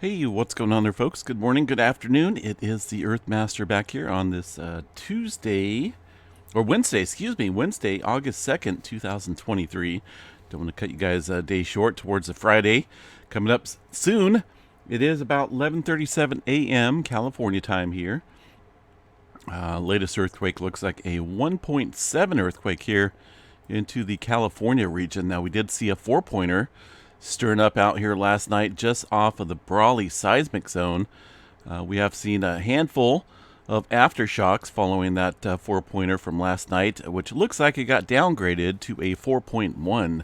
Hey, what's going on there, folks? Good morning, good afternoon. It is the Earthmaster back here on this Tuesday, or Wednesday, excuse me, Wednesday, August 2nd, 2023. Don't want to cut you guys a day short towards the Friday. Coming up soon. It is about 11:37 a.m. California time here. Latest earthquake looks like a 1.7 earthquake here into the California region. Now, we did see a 4-pointer stirring up out here last night just off of the Brawley seismic zone. We have seen a handful of aftershocks following that 4-pointer from last night, which looks like it got downgraded to a 4.1.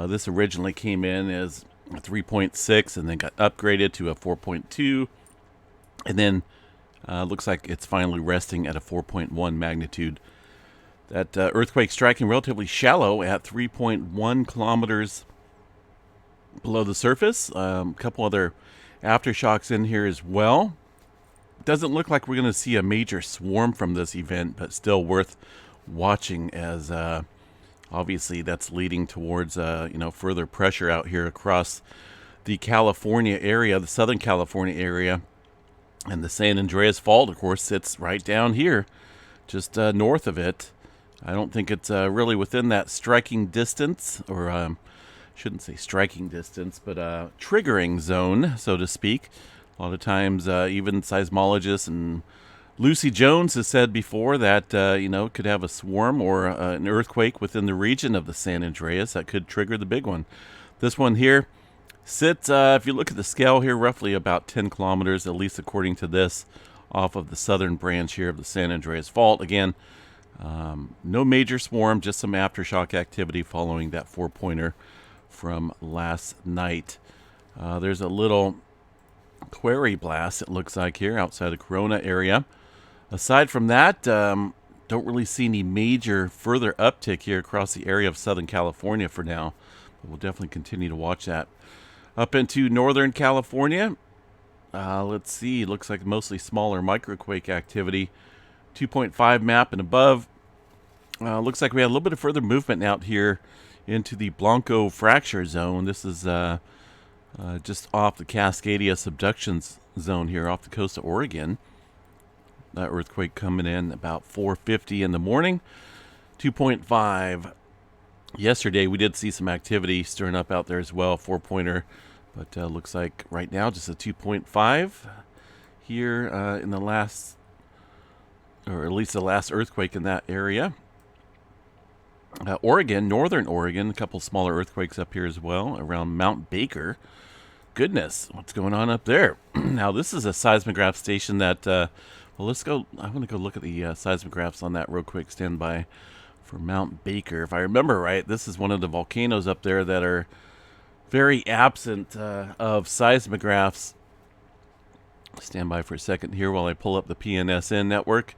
This originally came in as a 3.6 and then got upgraded to a 4.2, and then looks like it's finally resting at a 4.1 magnitude. That earthquake striking relatively shallow at 3.1 kilometers below the surface. A couple other aftershocks in here as well. Doesn't look like we're going to see a major swarm from this event, but still worth watching, as obviously that's leading towards further pressure out here across the California area, the Southern California area. And the San Andreas Fault, of course, sits right down here, just north of it. I don't think it's really within that striking distance, or shouldn't say striking distance, but triggering zone, so to speak. A lot of times, even seismologists and Lucy Jones has said before that, could have a swarm or an earthquake within the region of the San Andreas that could trigger the big one. This one here sits, if you look at the scale here, roughly about 10 kilometers, at least according to this, off of the southern branch here of the San Andreas Fault. Again, no major swarm, just some aftershock activity following that 4-pointer from last night. There's a little quarry blast, it looks like, here outside the Corona area. Aside from that, don't really see any major further uptick here across the area of Southern California for now. But we'll definitely continue to watch that. Up into Northern California, let's see, looks like mostly smaller microquake activity. 2.5 map and above. Looks like we had a little bit of further movement out here into the Blanco fracture zone. This is just off the Cascadia subduction zone here off the coast of Oregon. That earthquake coming in about 4:50 in the morning. 2.5. Yesterday we did see some activity stirring up out there as well, 4-pointer, but looks like right now just a 2.5 here in the last, or at least the last earthquake in that area. Oregon, northern Oregon, a couple smaller earthquakes up here as well around Mount Baker. Goodness, what's going on up there? Now, this is a seismograph station that, let's go. I want to go look at the seismographs on that real quick. Stand by for Mount Baker. If I remember right, this is one of the volcanoes up there that are very absent of seismographs. Stand by for a second here while I pull up the PNSN network.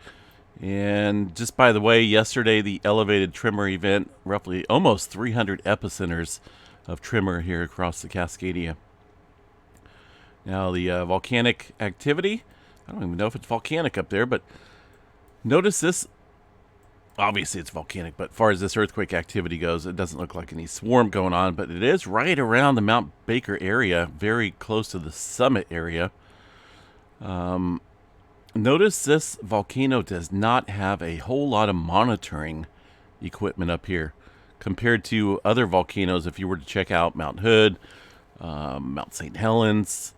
And just by the way, yesterday the elevated tremor event, roughly almost 300 epicenters of tremor here across the Cascadia. Now the volcanic activity, I don't even know if it's volcanic up there, but notice this. Obviously it's volcanic, but as far as this earthquake activity goes, it doesn't look like any swarm going on, but it is right around the Mount Baker area, very close to the summit area. Notice this volcano does not have a whole lot of monitoring equipment up here compared to other volcanoes. If you were to check out Mount Hood, Mount St. Helens,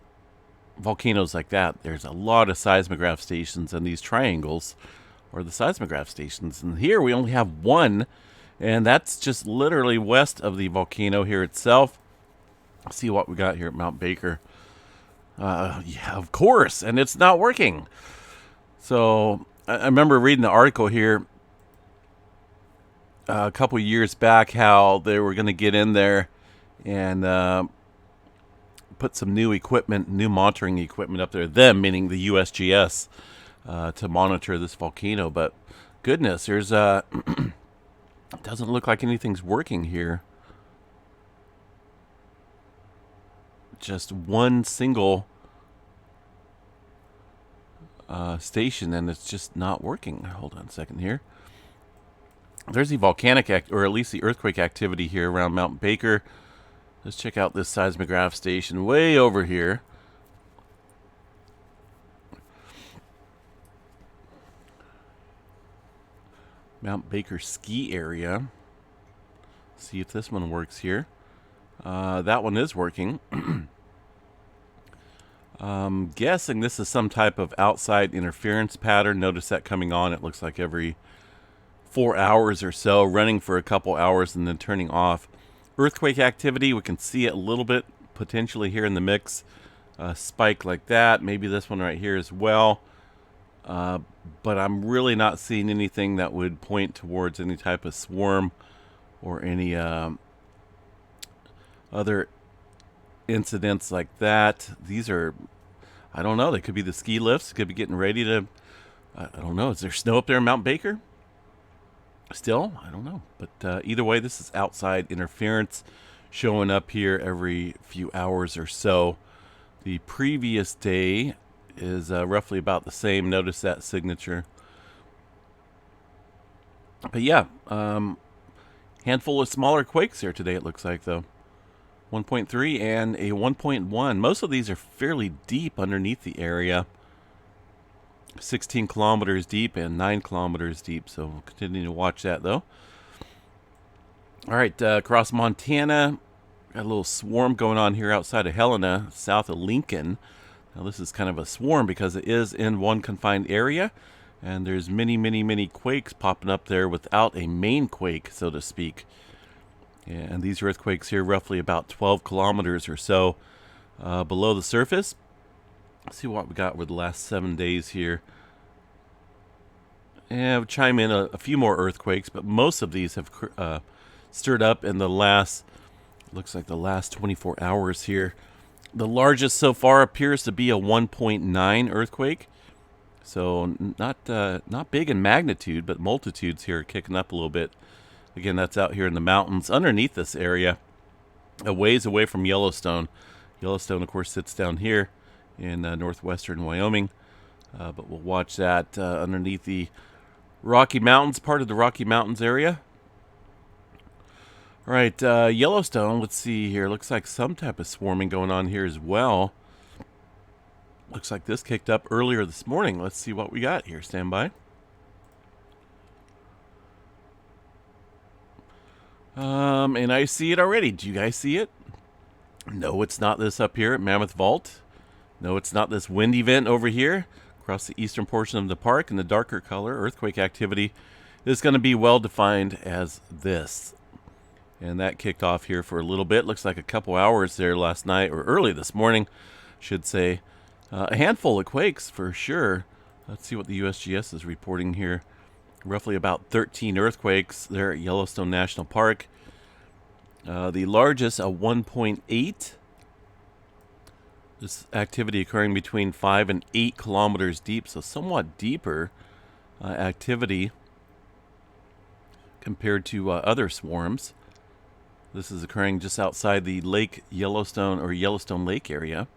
volcanoes like that, there's a lot of seismograph stations, and these triangles are the seismograph stations. And here we only have one, and that's just literally west of the volcano here itself. Let's see what we got here at Mount Baker. Yeah, of course, and it's not working. So I remember reading the article here a couple years back how they were going to get in there and put some new equipment, new monitoring equipment up there. Them, meaning the USGS, to monitor this volcano. But goodness, there's it doesn't look like anything's working here. Just one single station, and it's just not working. Hold on a second here. There's the volcanic or at least the earthquake activity here around Mount Baker. Let's check out this seismograph station way over here. Mount Baker ski area. See if this one works here. That one is working. Guessing this is some type of outside interference pattern. Notice that coming on. It looks like every 4 hours or so, running for a couple hours and then turning off. Earthquake activity, we can see it a little bit potentially here in the mix. Spike like that. Maybe this one right here as well. But I'm really not seeing anything that would point towards any type of swarm or any other incidents like that. These are, I don't know, they could be the ski lifts. Could be getting ready to, I don't know. Is there snow up there in Mount Baker? Still, I don't know. But either way, this is outside interference showing up here every few hours or so. The previous day is roughly about the same. Notice that signature. But yeah, handful of smaller quakes here today, it looks like, though. 1.3 and a 1.1. Most of these are fairly deep underneath the area. 16 kilometers deep and 9 kilometers deep. So we'll continue to watch that, though. All right, across Montana, got a little swarm going on here outside of Helena, south of Lincoln. Now this is kind of a swarm because it is in one confined area, and there's many quakes popping up there without a main quake, so to speak. And these earthquakes here roughly about 12 kilometers or so below the surface. Let's see what we got with the last 7 days here. And we'll chime in a few more earthquakes, but most of these have stirred up in the last, looks like the last 24 hours here. The largest so far appears to be a 1.9 earthquake. So not big in magnitude, but multitudes here are kicking up a little bit. Again, that's out here in the mountains underneath this area, a ways away from Yellowstone. Yellowstone, of course, sits down here in northwestern Wyoming. But we'll watch that underneath the Rocky Mountains, part of the Rocky Mountains area. All right, Yellowstone, let's see here. Looks like some type of swarming going on here as well. Looks like this kicked up earlier this morning. Let's see what we got here. Stand by. And I see it already. Do you guys see it? No, it's not this up here at Mammoth Vault. No, it's not this wind event over here across the eastern portion of the park in the darker color. Earthquake activity is going to be well defined as this. And that kicked off here for a little bit. Looks like a couple hours there last night, or early this morning, should say. A handful of quakes for sure. Let's see what the USGS is reporting here. Roughly about 13 earthquakes there at Yellowstone National Park. The largest, a 1.8. This activity occurring between 5 and 8 kilometers deep, so somewhat deeper activity compared to other swarms. This is occurring just outside the Lake Yellowstone or Yellowstone Lake area,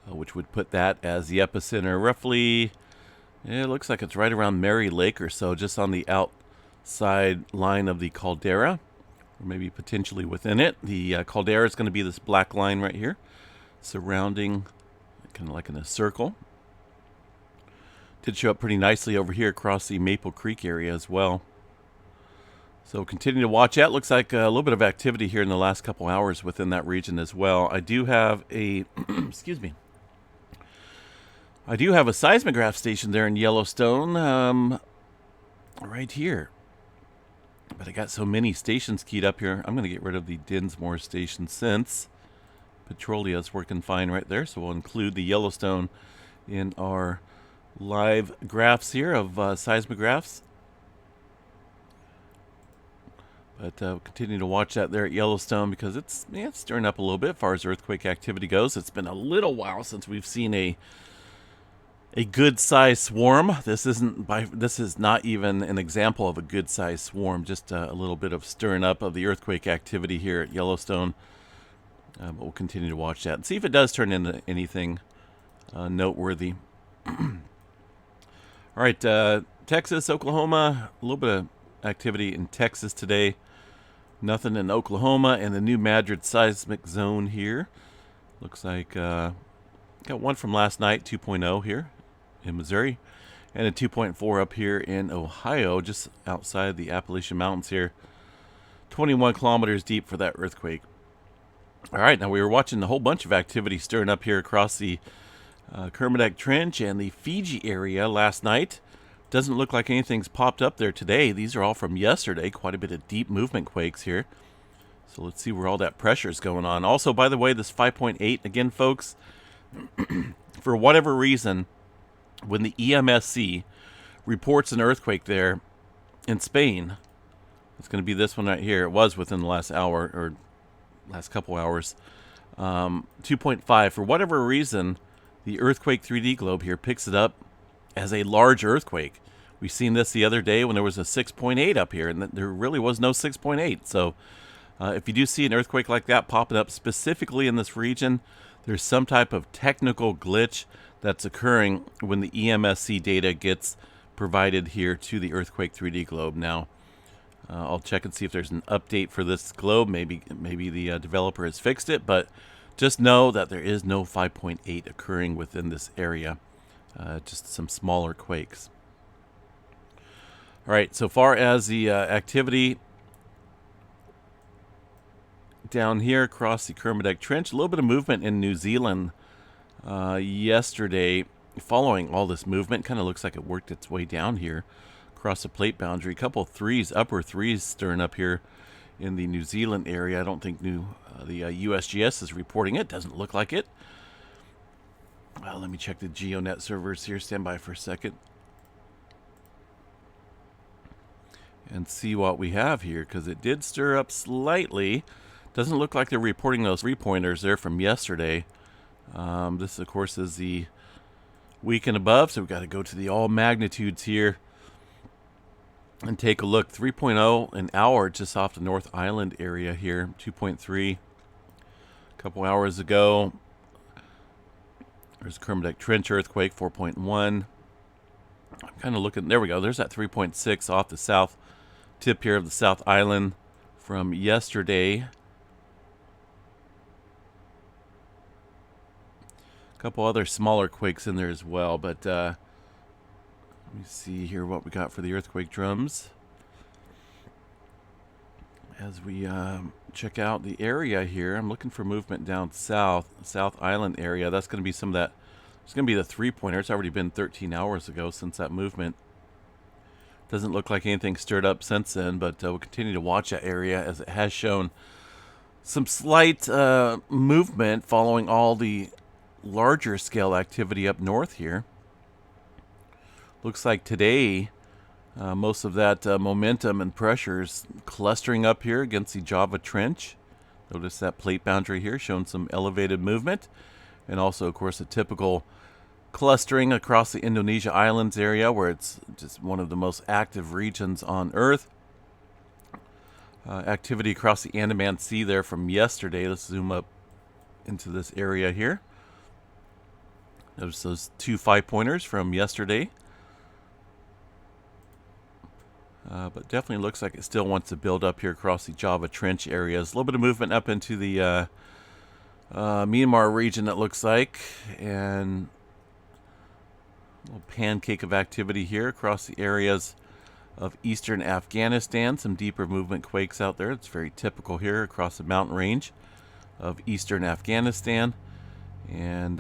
which would put that as the epicenter roughly, it looks like it's right around Mary Lake or so, just on the outside line of the caldera, or maybe potentially within it. The caldera is going to be this black line right here, surrounding, kind of like in a circle. Did show up pretty nicely over here across the Maple Creek area as well. So continue to watch that. Looks like a little bit of activity here in the last couple hours within that region as well. I do have a, excuse me. I do have a seismograph station there in Yellowstone, right here. But I got so many stations keyed up here. I'm going to get rid of the Dinsmore station since Petrolia is working fine right there. So we'll include the Yellowstone in our live graphs here of seismographs. But we'll continue to watch that there at Yellowstone because it's stirring up a little bit as far as earthquake activity goes. It's been a little while since we've seen a good-sized swarm. This is not even an example of a good-sized swarm, just a little bit of stirring up of the earthquake activity here at Yellowstone. But we'll continue to watch that and see if it does turn into anything noteworthy. All right, Texas, Oklahoma, a little bit of activity in Texas today. Nothing in Oklahoma and the New Madrid seismic zone here. Looks like got one from last night, 2.0 here in Missouri. and a 2.4 up here in Ohio, just outside the Appalachian Mountains here. 21 kilometers deep for that earthquake. All right, now we were watching a whole bunch of activity stirring up here across the Kermadec Trench and the Fiji area last night. Doesn't look like anything's popped up there today. These are all from yesterday. Quite a bit of deep movement quakes here. So let's see where all that pressure is going on. Also, by the way, this 5.8, again, folks, for whatever reason, when the EMSC reports an earthquake there in Spain, it's going to be this one right here. It was within the last hour or last couple hours. 2.5. For whatever reason, the earthquake 3D globe here picks it up as a large earthquake. We've seen this the other day when there was a 6.8 up here, and there really was no 6.8. So if you do see an earthquake like that popping up specifically in this region, there's some type of technical glitch that's occurring when the EMSC data gets provided here to the earthquake 3D globe. Now, I'll check and see if there's an update for this globe. Maybe the developer has fixed it, but just know that there is no 5.8 occurring within this area. Just some smaller quakes. All right, so far as the activity down here across the Kermadec Trench, a little bit of movement in New Zealand yesterday. Following all this movement, kind of looks like it worked its way down here across the plate boundary. A couple threes, upper threes stirring up here in the New Zealand area. I don't think the USGS is reporting it. Doesn't look like it. Well, let me check the GeoNet servers here. Stand by for a second. And see what we have here, because it did stir up slightly. Doesn't look like they're reporting those 3-pointers there from yesterday. This, of course, is the week and above, so we've got to go to the all magnitudes here and take a look. 3.0 an hour just off the North Island area here. 2.3 a couple hours ago. There's Kermadec Trench earthquake, 4.1. I'm kind of looking. There we go. There's that 3.6 off the south tip here of the South Island from yesterday. A couple other smaller quakes in there as well, but let me see here what we got for the earthquake drums. As we check out the area here, I'm looking for movement down south, South Island area. That's going to be some of that. It's going to be the 3-pointer. It's already been 13 hours ago since that movement. Doesn't look like anything stirred up since then, but we'll continue to watch that area as it has shown some slight movement following all the larger scale activity up north here. Looks like today most of that momentum and pressures clustering up here against the Java Trench. Notice that plate boundary here showing some elevated movement, and also, of course, a typical clustering across the Indonesia Islands area, where it's just one of the most active regions on Earth. Activity across the Andaman Sea there from yesterday. Let's zoom up into this area here. There's those 2 5-pointers from yesterday. But definitely looks like it still wants to build up here across the Java Trench areas. A little bit of movement up into the Myanmar region, it looks like. And a little pancake of activity here across the areas of eastern Afghanistan. Some deeper movement quakes out there. It's very typical here across the mountain range of eastern Afghanistan. And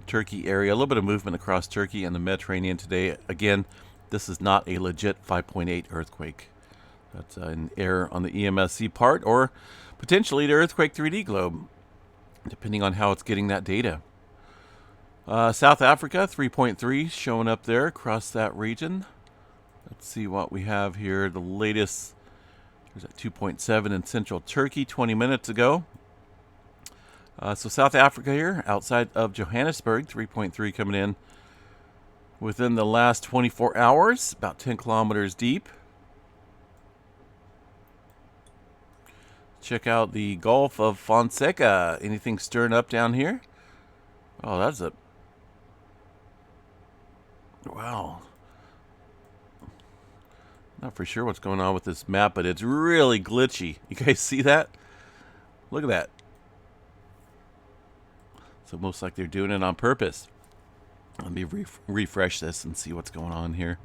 Turkey area. A little bit of movement across Turkey and the Mediterranean today. Again, this is not a legit 5.8 earthquake. That's an error on the EMSC part, or potentially the earthquake 3D globe, depending on how it's getting that data. South Africa, 3.3 showing up there across that region. Let's see what we have here. The latest, there's at 2.7 in central Turkey 20 minutes ago. So South Africa here, outside of Johannesburg, 3.3 coming in within the last 24 hours, about 10 kilometers deep. Check out the Gulf of Fonseca. Anything stirring up down here? Oh, that's a... Wow. Not for sure what's going on with this map, but it's really glitchy. You guys see that? Look at that. So most like they're doing it on purpose. Let me refresh this and see what's going on here.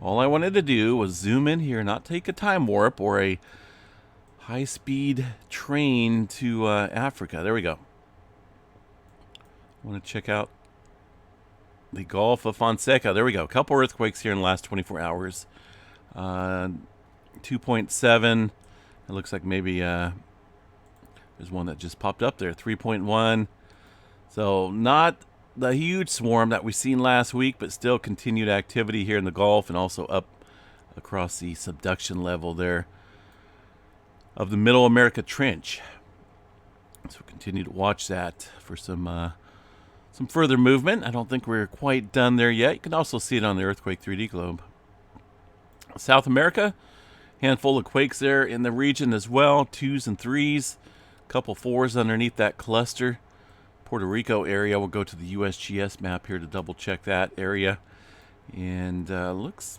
All I wanted to do was zoom in here, not take a time warp or a high-speed train to Africa. There we go. I want to check out the Gulf of Fonseca. There we go. A couple earthquakes here in the last 24 hours. 2.7. It looks like maybe there's one that just popped up there. 3.1. So not the huge swarm that we've seen last week, but still continued activity here in the Gulf and also up across the subduction level there of the Middle America Trench. So continue to watch that for some further movement. I don't think we're quite done there yet. You can also see it on the Earthquake 3D globe. South America, handful of quakes there in the region as well, 2s and 3s, couple 4s underneath that cluster. Puerto Rico area, we'll go to the USGS map here to double check that area. And looks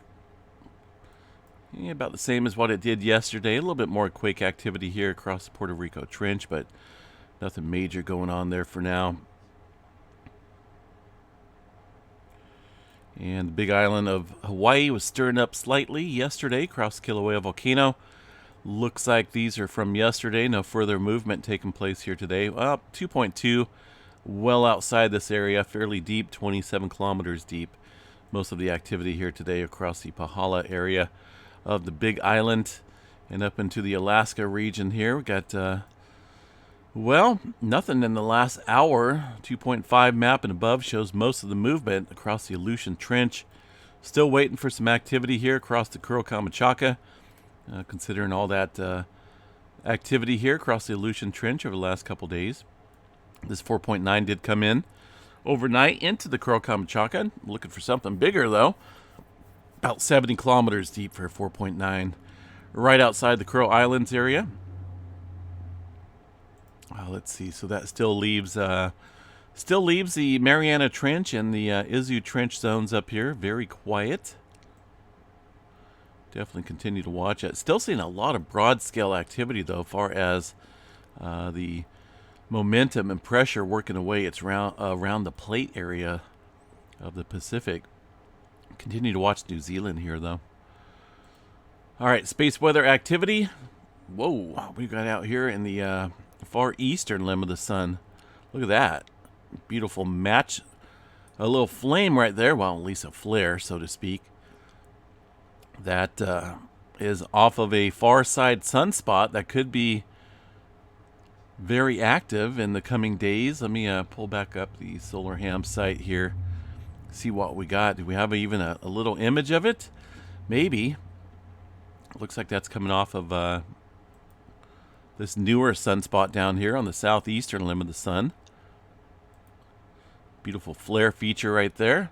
about the same as what it did yesterday. A little bit more quake activity here across the Puerto Rico Trench, but nothing major going on there for now. And the big island of Hawaii was stirring up slightly yesterday across Kilauea Volcano. Looks like these are from yesterday. No further movement taking place here today. 2.2, well outside this area, fairly deep, 27 kilometers deep. Most of the activity here today across the Pahala area of the big island and up into the Alaska region here. We got, well, nothing in the last hour. 2.5 map and above shows most of the movement across the Aleutian Trench. Still waiting for some activity here across the Kuril-Kamchatka. Considering all that activity here across the Aleutian Trench over the last couple days. This 4.9 did come in overnight into the Kuril-Kamchatka. Looking for something bigger, though. About 70 kilometers deep for 4.9. Right outside the Kuril Islands area. Let's see. So that still leaves the Mariana Trench and the Izu Trench zones up here. Very quiet. Definitely continue to watch it. Still seeing a lot of broad scale activity, though, as far as the momentum and pressure working away. It's around the plate area of the Pacific. Continue to watch New Zealand here, though. All right, space weather activity. Whoa, we got out here in the far eastern limb of the sun. Look at that. Beautiful match. A little flame right there. Well, at least a flare, so to speak. That is off of a far side sunspot that could be very active in the coming days. Let me pull back up the solar ham site here. See what we got. Do we have even a little image of it? Maybe. Looks like that's coming off of this newer sunspot down here on the southeastern limb of the sun. Beautiful flare feature right there.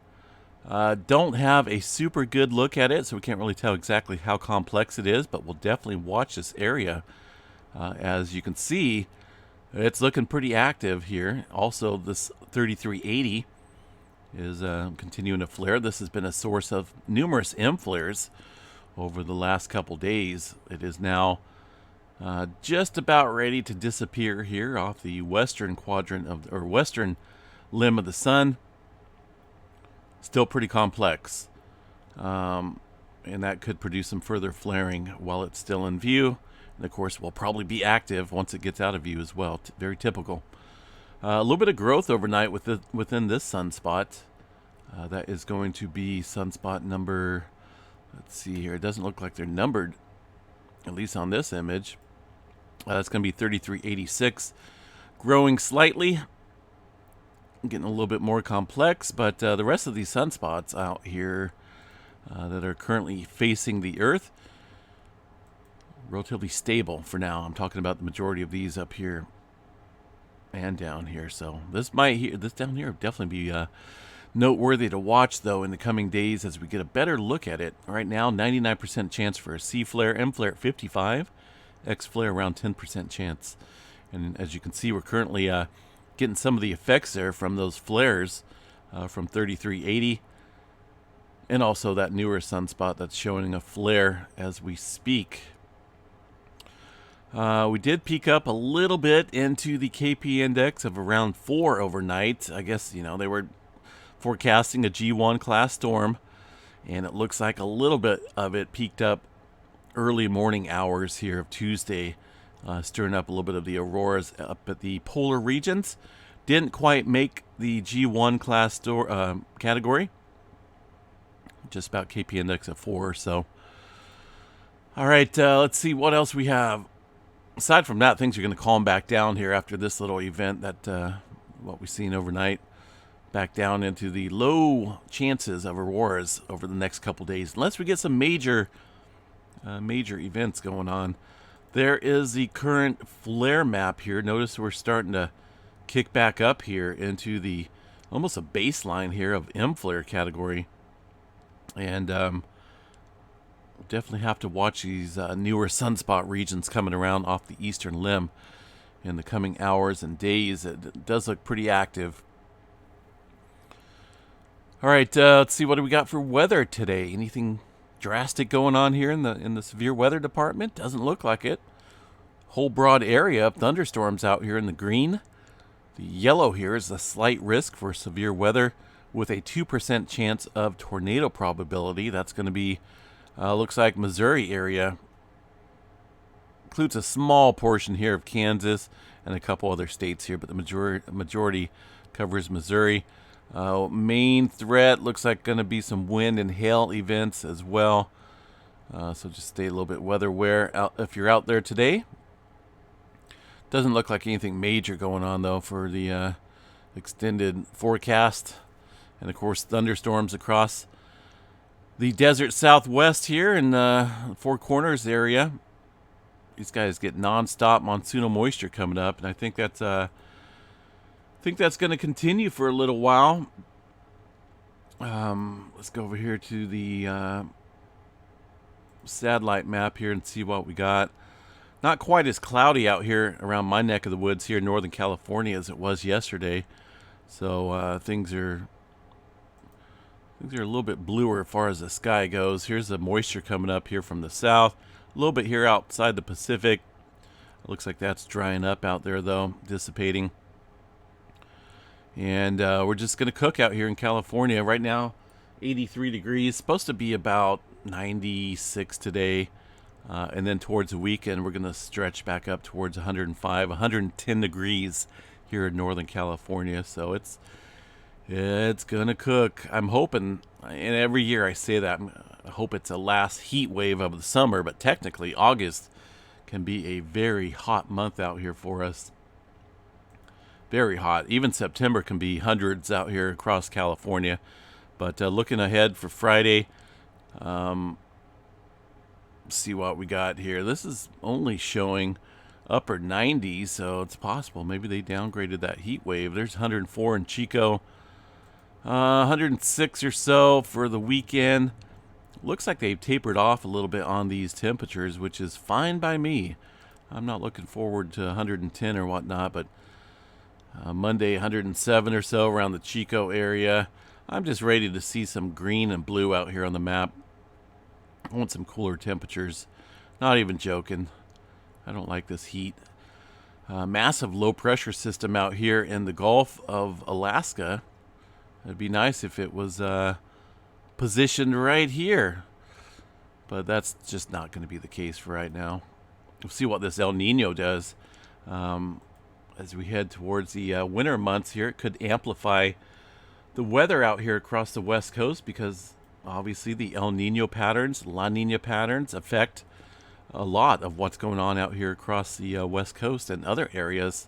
Don't have a super good look at it, so we can't really tell exactly how complex it is, but we'll definitely watch this area. As you can see, it's looking pretty active here. Also, this 3380 is continuing to flare. This has been a source of numerous M flares over the last couple days. It is now just about ready to disappear here off the western quadrant of, or western limb of the sun. Still pretty complex, and that could produce some further flaring while it's still in view. And of course, will probably be active once it gets out of view as well. Very typical. A little bit of growth overnight within this sunspot. That is going to be sunspot number, let's see here. It doesn't look like they're numbered, at least on this image. That's going to be 3386. Growing slightly. Getting a little bit more complex, but the rest of these sunspots out here that are currently facing the Earth, relatively stable for now. I'm talking about the majority of these up here and down here. So this down here definitely be noteworthy to watch, though, in the coming days as we get a better look at it. Right now, 99% chance for a C flare, M flare at 55, X flare around 10% chance. And as you can see, we're currently getting some of the effects there from those flares from 3380, and also that newer sunspot that's showing a flare as we speak. We did peak up a little bit into the KP index of around 4 overnight. I guess, they were forecasting a G1 class storm, and it looks like a little bit of it peaked up early morning hours here of Tuesday, stirring up a little bit of the auroras up at the polar regions. Didn't quite make the G1 class category. Just about KP index at 4 or so. All right, let's see what else we have. Aside from that, things are going to calm back down here after this little event that what we've seen overnight. Back down into the low chances of auroras over the next couple days, unless we get some major events going on. There is the current flare map here. Notice we're starting to kick back up here into the almost a baseline here of M flare category, and definitely have to watch these newer sunspot regions coming around off the eastern limb in the coming hours and days. It does look pretty active. All right, let's see, what do we got for weather today? Anything drastic going on here in the severe weather department? Doesn't look like it. Whole broad area of thunderstorms out here in the green. The yellow here is a slight risk for severe weather with a 2% chance of tornado probability. That's going to be, looks like Missouri area. Includes a small portion here of Kansas and a couple other states here, but the majority covers Missouri. Main threat looks like going to be some wind and hail events as well. So just stay a little bit weather aware out if you're out there today. Doesn't look like anything major going on though for the extended forecast. And of course thunderstorms across the desert southwest here in the Four Corners area. These guys get non-stop monsoonal moisture coming up, and I think that's going to continue for a little while. Let's go over here to the satellite map here and see what we got. Not quite as cloudy out here around my neck of the woods here in Northern California as it was yesterday. So things are a little bit bluer as far as the sky goes. Here's the moisture coming up here from the south. A little bit here outside the Pacific. It looks like that's drying up out there though, dissipating. And we're just going to cook out here in California. Right now, 83 degrees. Supposed to be about 96 today. And then towards the weekend, we're going to stretch back up towards 105, 110 degrees here in Northern California. So it's going to cook. I'm hoping, and every year I say that, I hope it's a last heat wave of the summer. But technically, August can be a very hot month out here for us. Very hot. Even September can be hundreds out here across California. But looking ahead for Friday, see what we got here. This is only showing upper 90s, so it's possible maybe they downgraded that heat wave. There's 104 in Chico, 106 or so for the weekend. Looks like they've tapered off a little bit on these temperatures, which is fine by me. I'm not looking forward to 110 or whatnot, but Monday 107 or so around the Chico area. I'm just ready to see some green and blue out here on the map. I want some cooler temperatures. Not even joking. I don't like this heat. Massive low pressure system out here in the Gulf of Alaska. It'd be nice if it was positioned right here. But that's just not going to be the case for right now. We'll see what this El Nino does. As we head towards the winter months here, it could amplify the weather out here across the West Coast because obviously the El Nino patterns, La Nina patterns affect a lot of what's going on out here across the West Coast and other areas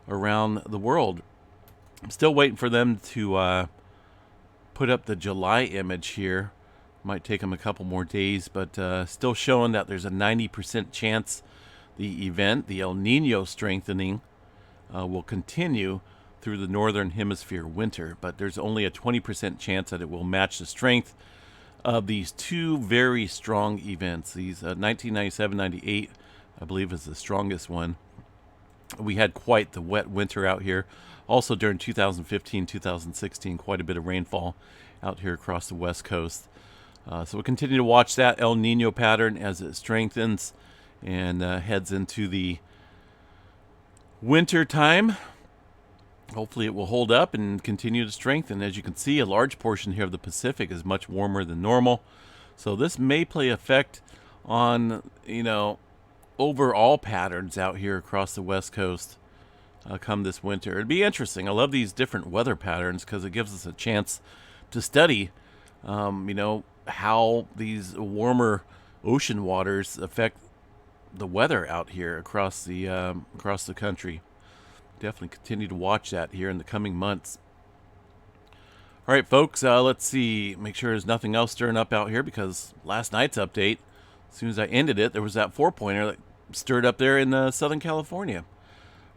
around the world. I'm still waiting for them to put up the July image here. Might take them a couple more days, but still showing that there's a 90% chance the event, the El Nino strengthening, will continue through the northern hemisphere winter, but there's only a 20% chance that it will match the strength of these two very strong events. These 1997-98, I believe, is the strongest one. We had quite the wet winter out here. Also during 2015-2016, quite a bit of rainfall out here across the West Coast. So we'll continue to watch that El Nino pattern as it strengthens and heads into the winter time. Hopefully it will hold up and continue to strengthen. As you can see, a large portion here of the Pacific is much warmer than normal. So this may play effect on, overall patterns out here across the West Coast come this winter. It'd be interesting. I love these different weather patterns because it gives us a chance to study, how these warmer ocean waters affect the weather out here across the country. Definitely continue to watch that here in the coming months. All right, folks, let's see. Make sure there's nothing else stirring up out here because last night's update, as soon as I ended it, there was that 4-pointer that stirred up there in Southern California.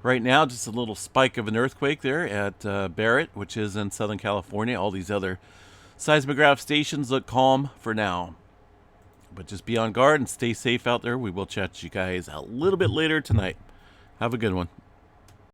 Right now, just a little spike of an earthquake there at Barrett, which is in Southern California. All these other seismograph stations look calm for now. But just be on guard and stay safe out there. We will chat to you guys a little bit later tonight. Have a good one.